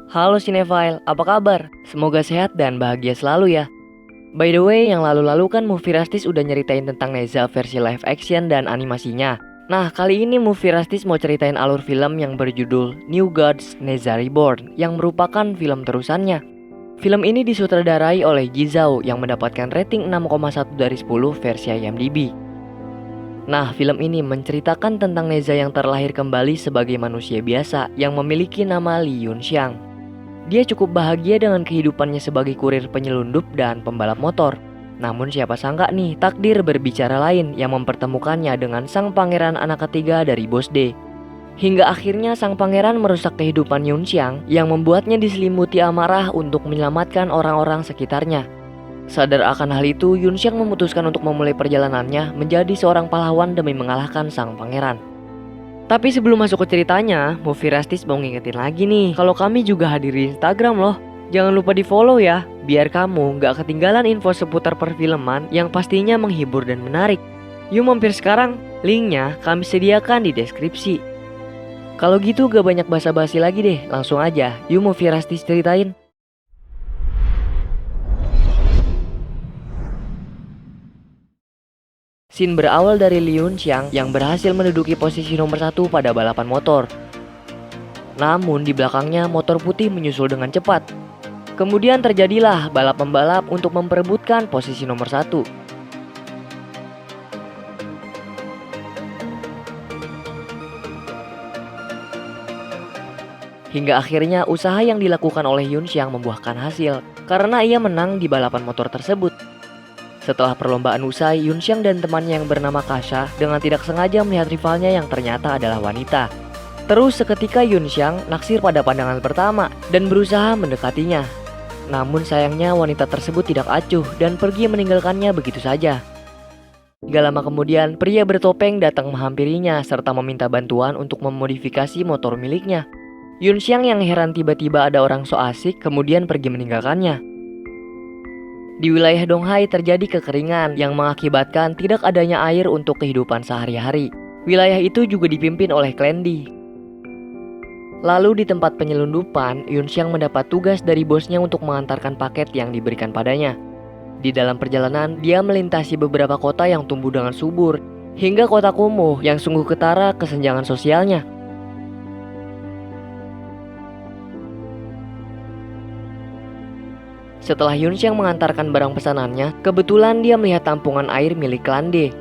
Halo Cinephile, apa kabar? Semoga sehat dan bahagia selalu ya. By the way, yang lalu-lalu kan Movie Rastis udah nyeritain tentang Neza versi live action dan animasinya. Nah, kali ini Movie Rastis mau ceritain alur film yang berjudul New Gods Neza Reborn, yang merupakan film terusannya. Film ini disutradarai oleh Ji Zhao yang mendapatkan rating 6,1 dari 10 versi IMDb. Nah, film ini menceritakan tentang Neza yang terlahir kembali sebagai manusia biasa yang memiliki nama Li Yunxiang. Dia cukup bahagia dengan kehidupannya sebagai kurir penyelundup dan pembalap motor. Namun siapa sangka nih, takdir berbicara lain yang mempertemukannya dengan sang pangeran anak ketiga dari Bos D. Hingga akhirnya sang pangeran merusak kehidupan Yunxiang yang membuatnya diselimuti amarah untuk menyelamatkan orang-orang sekitarnya. Sadar akan hal itu, Yunxiang memutuskan untuk memulai perjalanannya menjadi seorang pahlawan demi mengalahkan sang pangeran. Tapi sebelum masuk ke ceritanya, Movie Rastis mau ngingetin lagi nih, kalau kami juga hadir di Instagram loh. Jangan lupa di follow ya, biar kamu gak ketinggalan info seputar perfilman yang pastinya menghibur dan menarik. Yuk mampir sekarang, linknya kami sediakan di deskripsi. Kalau gitu gak banyak basa-basi lagi deh, langsung aja, yuk Movie Rastis ceritain. Scene berawal dari Li Yunxiang yang berhasil menduduki posisi nomor 1 pada balapan motor. Namun di belakangnya motor putih menyusul dengan cepat. Kemudian terjadilah balap pembalap untuk memperebutkan posisi nomor 1. Hingga akhirnya usaha yang dilakukan oleh Yunxiang membuahkan hasil karena ia menang di balapan motor tersebut. Setelah perlombaan usai, Yunxiang dan temannya yang bernama Kasha dengan tidak sengaja melihat rivalnya yang ternyata adalah wanita. Terus seketika Yunxiang naksir pada pandangan pertama dan berusaha mendekatinya. Namun sayangnya wanita tersebut tidak acuh dan pergi meninggalkannya begitu saja. Gak lama kemudian, pria bertopeng datang menghampirinya serta meminta bantuan untuk memodifikasi motor miliknya. Yunxiang yang heran tiba-tiba ada orang so asik kemudian pergi meninggalkannya. Di wilayah Donghai terjadi kekeringan yang mengakibatkan tidak adanya air untuk kehidupan sehari-hari. Wilayah itu juga dipimpin oleh klan Di. Lalu di tempat penyelundupan, Yunxiang mendapat tugas dari bosnya untuk mengantarkan paket yang diberikan padanya. Di dalam perjalanan, dia melintasi beberapa kota yang tumbuh dengan subur, hingga kota kumuh yang sungguh ketara kesenjangan sosialnya. Setelah Yunxiang mengantarkan barang pesanannya, kebetulan dia melihat tampungan air milik klan D.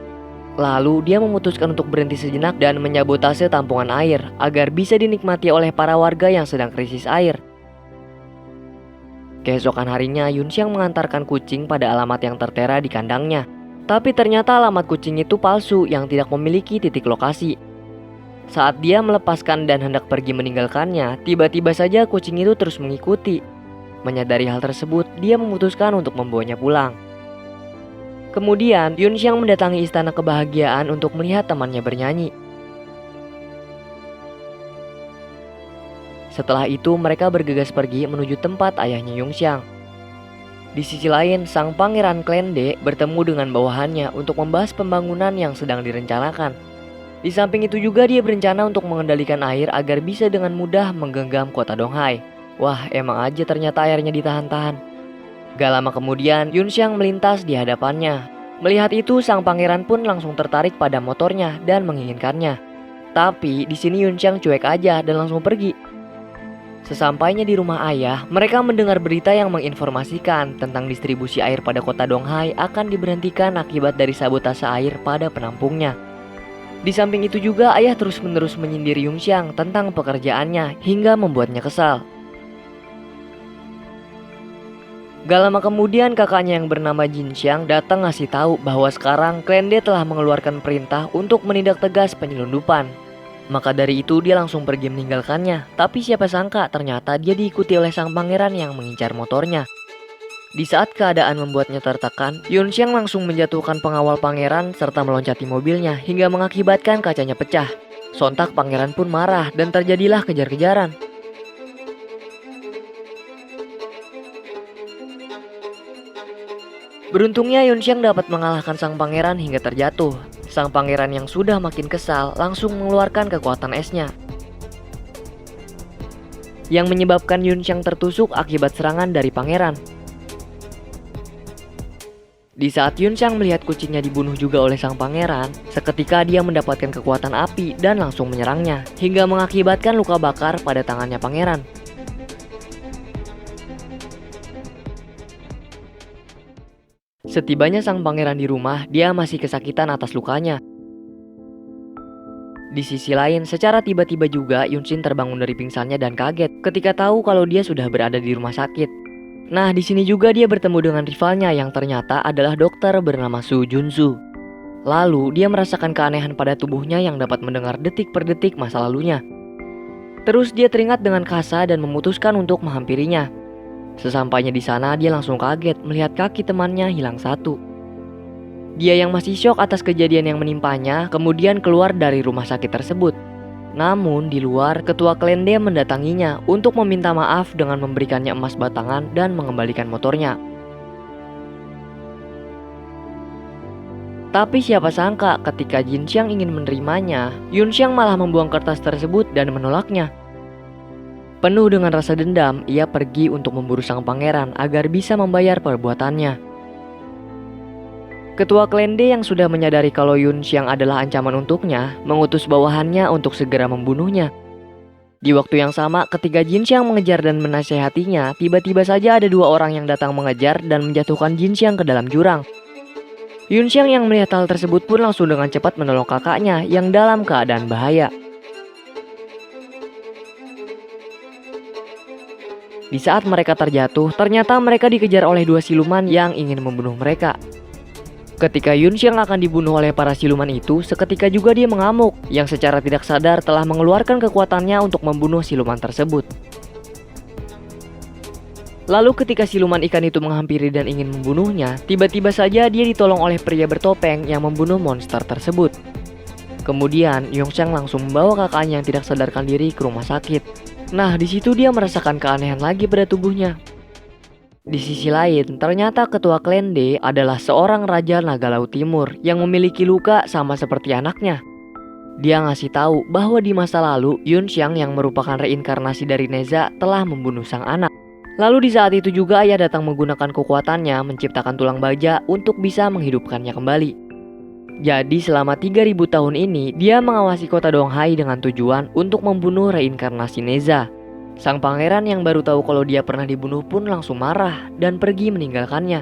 Lalu dia memutuskan untuk berhenti sejenak dan menyabotase tampungan air agar bisa dinikmati oleh para warga yang sedang krisis air. Keesokan harinya, Yunxiang mengantarkan kucing pada alamat yang tertera di kandangnya. Tapi ternyata alamat kucing itu palsu yang tidak memiliki titik lokasi. Saat dia melepaskan dan hendak pergi meninggalkannya, tiba-tiba saja kucing itu terus mengikuti. Menyadari hal tersebut, dia memutuskan untuk membawanya pulang. Kemudian, Yunxiang mendatangi istana kebahagiaan untuk melihat temannya bernyanyi. Setelah itu, mereka bergegas pergi menuju tempat ayahnya Yunxiang. Di sisi lain, sang pangeran klan D bertemu dengan bawahannya untuk membahas pembangunan yang sedang direncanakan. Di samping itu juga dia berencana untuk mengendalikan air agar bisa dengan mudah menggenggam kota Donghai. Wah, emang aja ternyata airnya ditahan-tahan. Gak lama kemudian, Yunxiang melintas di hadapannya. Melihat itu, sang pangeran pun langsung tertarik pada motornya dan menginginkannya. Tapi di sini Yunxiang cuek aja dan langsung pergi. Sesampainya di rumah ayah, mereka mendengar berita yang menginformasikan tentang distribusi air pada kota Donghai akan diberhentikan akibat dari sabotase air pada penampungnya. Di samping itu juga ayah terus-menerus menyindir Yunxiang tentang pekerjaannya hingga membuatnya kesal. Gak lama kemudian kakaknya yang bernama Jinxiang datang ngasih tahu bahwa sekarang klan D telah mengeluarkan perintah untuk menindak tegas penyelundupan. Maka dari itu dia langsung pergi meninggalkannya. Tapi siapa sangka ternyata dia diikuti oleh sang pangeran yang mengincar motornya. Di saat keadaan membuatnya tertekan, Yunxiang langsung menjatuhkan pengawal pangeran serta meloncati mobilnya hingga mengakibatkan kacanya pecah. Sontak pangeran pun marah dan terjadilah kejar-kejaran. Beruntungnya Yunxiang dapat mengalahkan sang pangeran hingga terjatuh. Sang pangeran yang sudah makin kesal langsung mengeluarkan kekuatan esnya. yang menyebabkan Yunxiang tertusuk akibat serangan dari pangeran. Di saat Yunxiang melihat kucingnya dibunuh juga oleh sang pangeran, seketika dia mendapatkan kekuatan api dan langsung menyerangnya, hingga mengakibatkan luka bakar pada tangannya pangeran. Setibanya sang pangeran di rumah, dia masih kesakitan atas lukanya. Di sisi lain, secara tiba-tiba juga Yunxin terbangun dari pingsannya dan kaget ketika tahu kalau dia sudah berada di rumah sakit. Nah, di sini juga dia bertemu dengan rivalnya yang ternyata adalah dokter bernama Su Junzu. Lalu, dia merasakan keanehan pada tubuhnya yang dapat mendengar detik per detik masa lalunya. Terus dia teringat dengan Kasa dan memutuskan untuk menghampirinya. Sesampainya di sana, dia langsung kaget melihat kaki temannya hilang satu. Dia yang masih syok atas kejadian yang menimpanya, kemudian keluar dari rumah sakit tersebut. Namun di luar, ketua klan D mendatanginya untuk meminta maaf dengan memberikannya emas batangan dan mengembalikan motornya. Tapi siapa sangka ketika Jinxiang ingin menerimanya, Yunxiang malah membuang kertas tersebut dan menolaknya. Penuh dengan rasa dendam, ia pergi untuk memburu sang pangeran agar bisa membayar perbuatannya. Ketua klan D yang sudah menyadari kalau Yunxiang adalah ancaman untuknya, mengutus bawahannya untuk segera membunuhnya. Di waktu yang sama, ketika Jinxiang mengejar dan menasehatinya, tiba-tiba saja ada dua orang yang datang mengejar dan menjatuhkan Jinxiang ke dalam jurang. Yunxiang yang melihat hal tersebut pun langsung dengan cepat menolong kakaknya yang dalam keadaan bahaya. Di saat mereka terjatuh, ternyata mereka dikejar oleh dua siluman yang ingin membunuh mereka. Ketika Yunxiang akan dibunuh oleh para siluman itu, seketika juga dia mengamuk, yang secara tidak sadar telah mengeluarkan kekuatannya untuk membunuh siluman tersebut. Lalu ketika siluman ikan itu menghampiri dan ingin membunuhnya, tiba-tiba saja dia ditolong oleh pria bertopeng yang membunuh monster tersebut. Kemudian, Yunxiang langsung membawa kakaknya yang tidak sadarkan diri ke rumah sakit. Nah, di situ dia merasakan keanehan lagi pada tubuhnya. Di sisi lain, ternyata ketua klan D adalah seorang raja naga laut timur yang memiliki luka sama seperti anaknya. Dia ngasih tahu bahwa di masa lalu, Yunxiang yang merupakan reinkarnasi dari Neza telah membunuh sang anak. Lalu di saat itu juga ayah datang menggunakan kekuatannya menciptakan tulang baja untuk bisa menghidupkannya kembali. Jadi selama 3000 tahun ini, dia mengawasi kota Donghai dengan tujuan untuk membunuh reinkarnasi Neza. Sang pangeran yang baru tahu kalau dia pernah dibunuh pun langsung marah dan pergi meninggalkannya.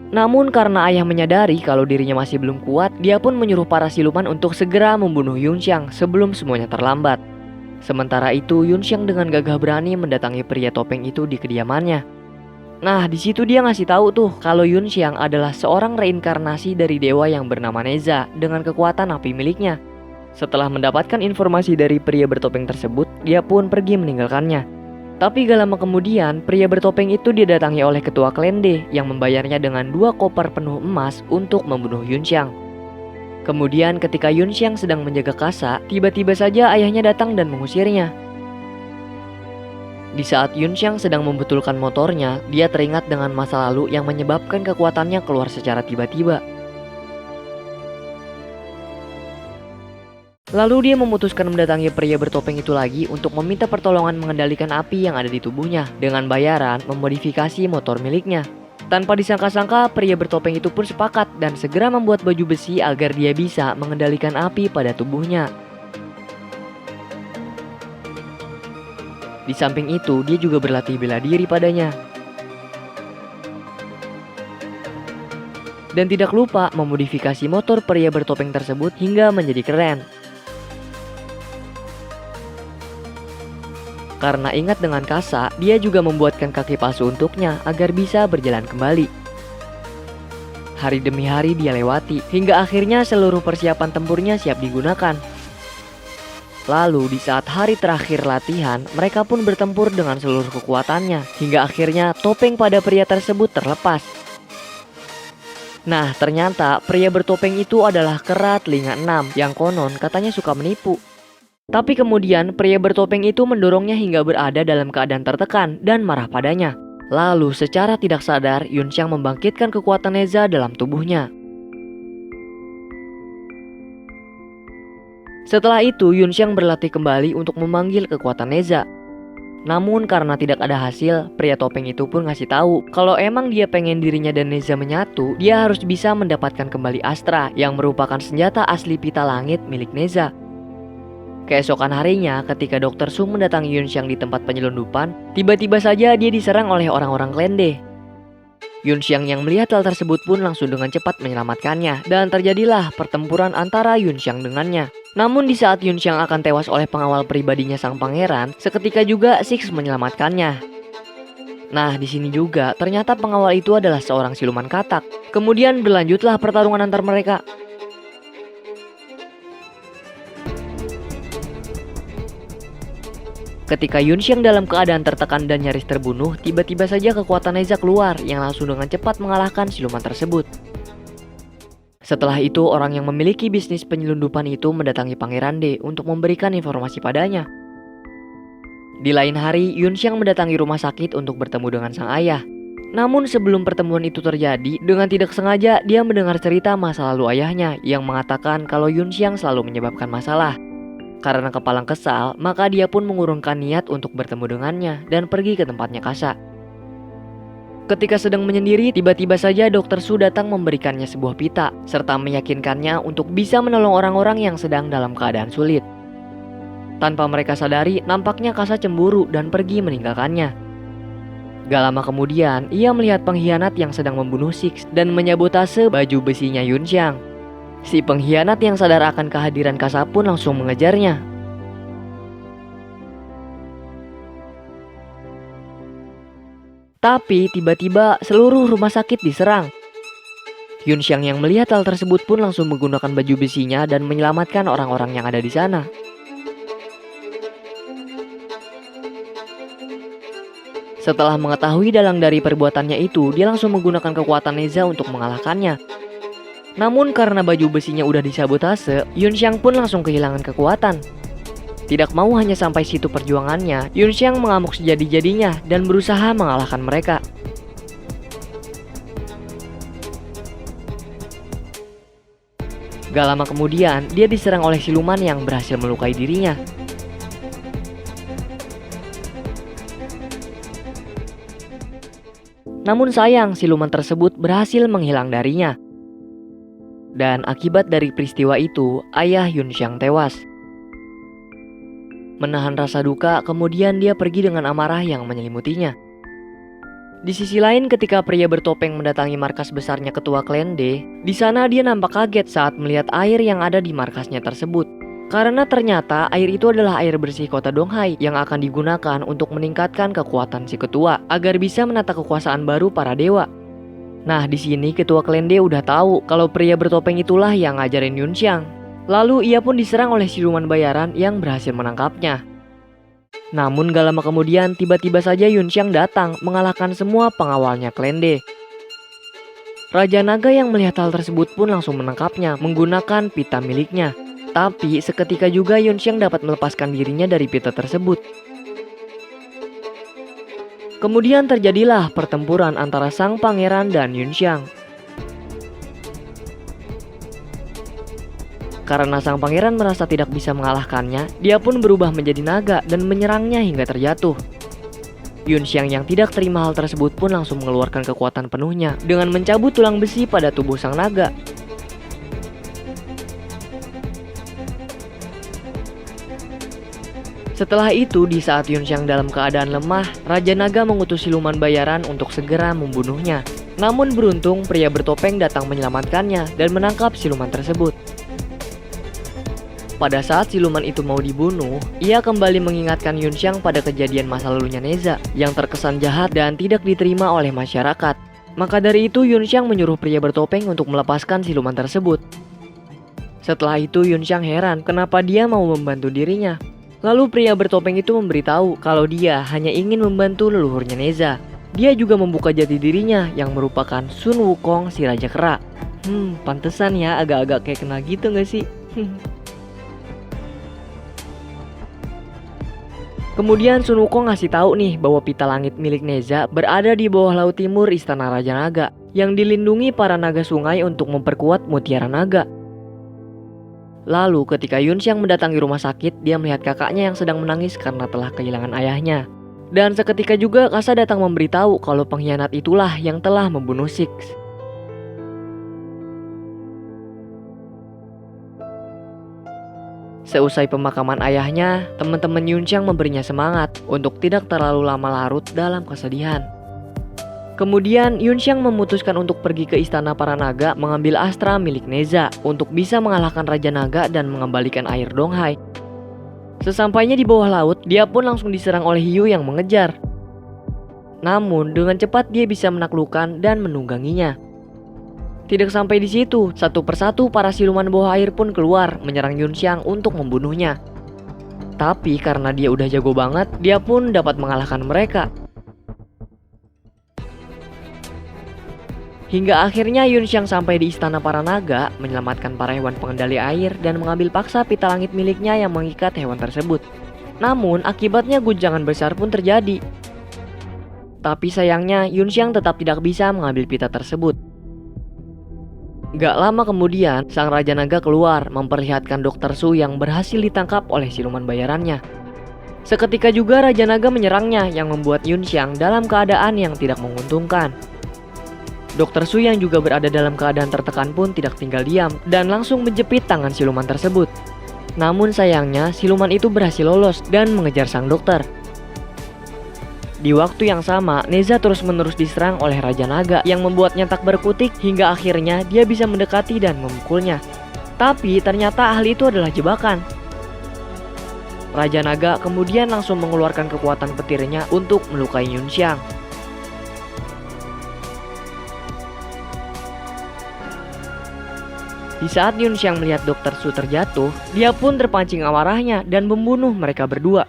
Namun karena ayah menyadari kalau dirinya masih belum kuat, dia pun menyuruh para siluman untuk segera membunuh Yunxiang sebelum semuanya terlambat. Sementara itu, Yunxiang dengan gagah berani mendatangi pria topeng itu di kediamannya. Nah, di situ dia ngasih tahu tuh kalau Yunxiang adalah seorang reinkarnasi dari dewa yang bernama Neza dengan kekuatan api miliknya. Setelah mendapatkan informasi dari pria bertopeng tersebut, dia pun pergi meninggalkannya. Tapi gak lama kemudian, pria bertopeng itu didatangi oleh ketua klan D yang membayarnya dengan 2 koper penuh emas untuk membunuh Yunxiang. Kemudian ketika Yunxiang sedang menjaga Kasa, tiba-tiba saja ayahnya datang dan mengusirnya. Di saat Yunxiang sedang membetulkan motornya, dia teringat dengan masa lalu yang menyebabkan kekuatannya keluar secara tiba-tiba. Lalu dia memutuskan mendatangi pria bertopeng itu lagi untuk meminta pertolongan mengendalikan api yang ada di tubuhnya dengan bayaran memodifikasi motor miliknya. Tanpa disangka-sangka, pria bertopeng itu pun sepakat dan segera membuat baju besi agar dia bisa mengendalikan api pada tubuhnya. Di samping itu, dia juga berlatih bela diri padanya. Dan tidak lupa memodifikasi motor pria bertopeng tersebut hingga menjadi keren. Karena ingat dengan Kasa, dia juga membuatkan kaki palsu untuknya agar bisa berjalan kembali. Hari demi hari dia lewati, hingga akhirnya seluruh persiapan tempurnya siap digunakan. Lalu di saat hari terakhir latihan, mereka pun bertempur dengan seluruh kekuatannya, hingga akhirnya topeng pada pria tersebut terlepas. Nah, ternyata pria bertopeng itu adalah kera telinga 6 yang konon katanya suka menipu. Tapi kemudian pria bertopeng itu mendorongnya hingga berada dalam keadaan tertekan dan marah padanya. Lalu secara tidak sadar, Yunxiang membangkitkan kekuatan Neza dalam tubuhnya. Setelah itu, Yunxiang berlatih kembali untuk memanggil kekuatan Neza. Namun karena tidak ada hasil, pria topeng itu pun ngasih tahu kalau emang dia pengen dirinya dan Neza menyatu, dia harus bisa mendapatkan kembali Astra yang merupakan senjata asli pita langit milik Neza. Keesokan harinya, ketika Dr. Sung mendatangi Yunxiang di tempat penyelundupan, tiba-tiba saja dia diserang oleh orang-orang Klende. Yunxiang yang melihat hal tersebut pun langsung dengan cepat menyelamatkannya, dan terjadilah pertempuran antara Yunxiang dengannya. Namun di saat Yunxiang akan tewas oleh pengawal pribadinya sang pangeran, seketika juga Six menyelamatkannya. Nah, di sini juga ternyata pengawal itu adalah seorang siluman katak. Kemudian berlanjutlah pertarungan antar mereka. Ketika Yunxiang dalam keadaan tertekan dan nyaris terbunuh, tiba-tiba saja kekuatan Neza keluar yang langsung dengan cepat mengalahkan siluman tersebut. Setelah itu, orang yang memiliki bisnis penyelundupan itu mendatangi Pangeran D untuk memberikan informasi padanya. Di lain hari, Yunxiang mendatangi rumah sakit untuk bertemu dengan sang ayah. Namun sebelum pertemuan itu terjadi, dengan tidak sengaja dia mendengar cerita masa lalu ayahnya yang mengatakan kalau Yunxiang selalu menyebabkan masalah. Karena kepalang kesal, maka dia pun mengurungkan niat untuk bertemu dengannya dan pergi ke tempatnya Kasa. Ketika sedang menyendiri, tiba-tiba saja Dr. Su datang memberikannya sebuah pita, serta meyakinkannya untuk bisa menolong orang-orang yang sedang dalam keadaan sulit. Tanpa mereka sadari, nampaknya Kasa cemburu dan pergi meninggalkannya. Gak lama kemudian, ia melihat pengkhianat yang sedang membunuh Six dan menyabotase baju besinya Yunxiang. Si pengkhianat yang sadar akan kehadiran Kasa pun langsung mengejarnya. Tapi tiba-tiba seluruh rumah sakit diserang. Yunxiang yang melihat hal tersebut pun langsung menggunakan baju besinya dan menyelamatkan orang-orang yang ada di sana. Setelah mengetahui dalang dari perbuatannya itu, dia langsung menggunakan kekuatan Neza untuk mengalahkannya. Namun karena baju besinya udah disabotase, Yunxiang pun langsung kehilangan kekuatan. Tidak mau hanya sampai situ perjuangannya, Yunxiang mengamuk sejadi-jadinya dan berusaha mengalahkan mereka. Gak lama kemudian, dia diserang oleh siluman yang berhasil melukai dirinya. Namun sayang, siluman tersebut berhasil menghilang darinya. Dan akibat dari peristiwa itu, ayah Yunxiang tewas. Menahan rasa duka, kemudian dia pergi dengan amarah yang menyelimutinya. Di sisi lain, ketika pria bertopeng mendatangi markas besarnya ketua Klan D, di sana dia nampak kaget saat melihat air yang ada di markasnya tersebut. Karena ternyata air itu adalah air bersih kota Donghai yang akan digunakan untuk meningkatkan kekuatan si ketua agar bisa menata kekuasaan baru para dewa. Nah, di sini ketua Klan D udah tahu kalau pria bertopeng itulah yang ngajarin Yunxiang. Lalu ia pun diserang oleh siluman bayaran yang berhasil menangkapnya. Namun gak lama kemudian tiba-tiba saja Yunxiang datang mengalahkan semua pengawalnya Klan D. Raja Naga yang melihat hal tersebut pun langsung menangkapnya menggunakan pita miliknya. Tapi seketika juga Yunxiang dapat melepaskan dirinya dari pita tersebut. Kemudian terjadilah pertempuran antara sang pangeran dan Yunxiang. Karena sang pangeran merasa tidak bisa mengalahkannya, dia pun berubah menjadi naga dan menyerangnya hingga terjatuh. Yunxiang yang tidak terima hal tersebut pun langsung mengeluarkan kekuatan penuhnya dengan mencabut tulang besi pada tubuh sang naga. Setelah itu, di saat Yunxiang dalam keadaan lemah, Raja Naga mengutus siluman bayaran untuk segera membunuhnya. Namun beruntung, pria bertopeng datang menyelamatkannya dan menangkap siluman tersebut. Pada saat siluman itu mau dibunuh, ia kembali mengingatkan Yunxiang pada kejadian masa lalunya Neza yang terkesan jahat dan tidak diterima oleh masyarakat. Maka dari itu Yunxiang menyuruh pria bertopeng untuk melepaskan siluman tersebut. Setelah itu Yunxiang heran kenapa dia mau membantu dirinya. Lalu pria bertopeng itu memberitahu kalau dia hanya ingin membantu leluhurnya Neza. Dia juga membuka jati dirinya yang merupakan Sun Wukong si Raja Kera. Pantesan ya agak-agak kayak kenal gitu gak sih? Kemudian Sun Wukong ngasih tahu nih bahwa pita langit milik Neza berada di bawah laut timur istana Raja Naga yang dilindungi para naga sungai untuk memperkuat mutiara naga. Lalu ketika Yunxiang mendatangi rumah sakit, dia melihat kakaknya yang sedang menangis karena telah kehilangan ayahnya. Dan seketika juga Kasa datang memberitahu kalau pengkhianat itulah yang telah membunuh Six. Seusai pemakaman ayahnya, teman-teman Yunxiang memberinya semangat untuk tidak terlalu lama larut dalam kesedihan. Kemudian Yunxiang memutuskan untuk pergi ke istana para naga mengambil astra milik Neza untuk bisa mengalahkan Raja Naga dan mengembalikan air Donghai. Sesampainya di bawah laut, dia pun langsung diserang oleh hiu yang mengejar. Namun dengan cepat dia bisa menaklukkan dan menungganginya. Tidak sampai di situ, satu persatu para siluman bawah air pun keluar menyerang Yunxiang untuk membunuhnya. Tapi karena dia udah jago banget, dia pun dapat mengalahkan mereka. Hingga akhirnya Yunxiang sampai di istana para naga, menyelamatkan para hewan pengendali air dan mengambil paksa pita langit miliknya yang mengikat hewan tersebut. Namun akibatnya guncangan besar pun terjadi. Tapi sayangnya Yunxiang tetap tidak bisa mengambil pita tersebut. Gak lama kemudian, sang Raja Naga keluar memperlihatkan Dr. Su yang berhasil ditangkap oleh siluman bayarannya. Seketika juga Raja Naga menyerangnya yang membuat Yunxiang dalam keadaan yang tidak menguntungkan. Dr. Su yang juga berada dalam keadaan tertekan pun tidak tinggal diam dan langsung menjepit tangan siluman tersebut. Namun sayangnya siluman itu berhasil lolos dan mengejar sang dokter. Di waktu yang sama, Neza terus-menerus diserang oleh Raja Naga yang membuatnya tak berkutik hingga akhirnya dia bisa mendekati dan memukulnya. Tapi ternyata hal itu adalah jebakan. Raja Naga kemudian langsung mengeluarkan kekuatan petirnya untuk melukai Yunxiang. Di saat Yunxiang melihat Dr. Su terjatuh, dia pun terpancing amarahnya dan membunuh mereka berdua.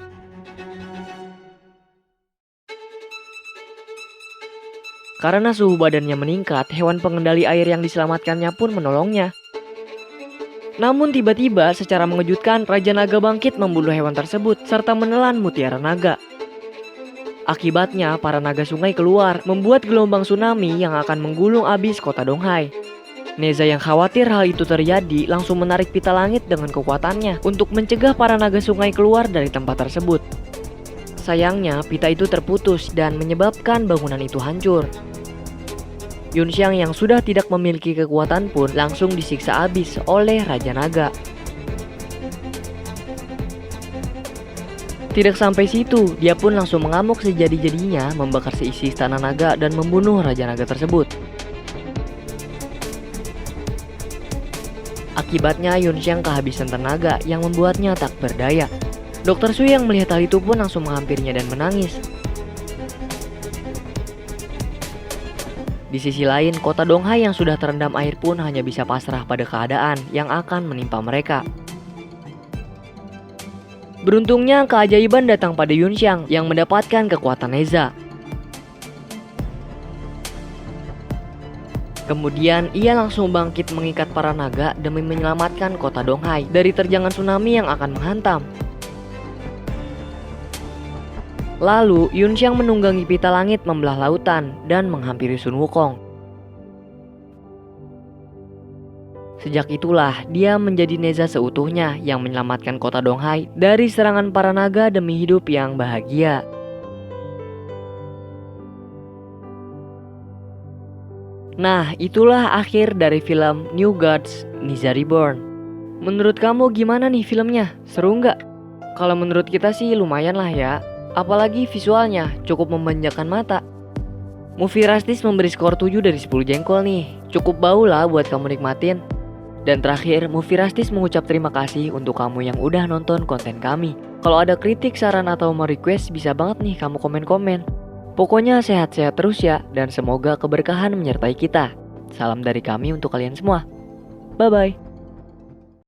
Karena suhu badannya meningkat, hewan pengendali air yang diselamatkannya pun menolongnya. Namun tiba-tiba secara mengejutkan Raja Naga bangkit membunuh hewan tersebut serta menelan mutiara naga. Akibatnya para naga sungai keluar membuat gelombang tsunami yang akan menggulung abis kota Donghai. Neza yang khawatir hal itu terjadi langsung menarik pita langit dengan kekuatannya untuk mencegah para naga sungai keluar dari tempat tersebut. Sayangnya pita itu terputus dan menyebabkan bangunan itu hancur. Yunxiang yang sudah tidak memiliki kekuatan pun langsung disiksa habis oleh Raja Naga. Tidak sampai situ, dia pun langsung mengamuk sejadi-jadinya membakar seisi istana naga dan membunuh Raja Naga tersebut. Akibatnya Yunxiang kehabisan tenaga yang membuatnya tak berdaya. Dr. Su yang melihat hal itu pun langsung menghampirinya dan menangis. Di sisi lain, kota Donghai yang sudah terendam air pun hanya bisa pasrah pada keadaan yang akan menimpa mereka. Beruntungnya keajaiban datang pada Yunxiang yang mendapatkan kekuatan Neza. Kemudian ia langsung bangkit mengikat para naga demi menyelamatkan kota Donghai dari terjangan tsunami yang akan menghantam. Lalu Yunxiang menunggangi pita langit membelah lautan dan menghampiri Sun Wukong. Sejak itulah dia menjadi Neza seutuhnya yang menyelamatkan kota Donghai dari serangan para naga demi hidup yang bahagia. Nah, itulah akhir dari film New Gods Ninja Reborn. Menurut kamu gimana nih filmnya? Seru nggak? Kalau menurut kita sih lumayan lah ya. Apalagi visualnya cukup memanjakan mata. Movie Rastis memberi skor 7 dari 10 jengkol nih. Cukup bau lah buat kamu nikmatin. Dan terakhir, Movie Rastis mengucap terima kasih untuk kamu yang udah nonton konten kami. Kalau ada kritik, saran, atau mau request, bisa banget nih kamu komen-komen. Pokoknya sehat-sehat terus ya, dan semoga keberkahan menyertai kita. Salam dari kami untuk kalian semua. Bye-bye.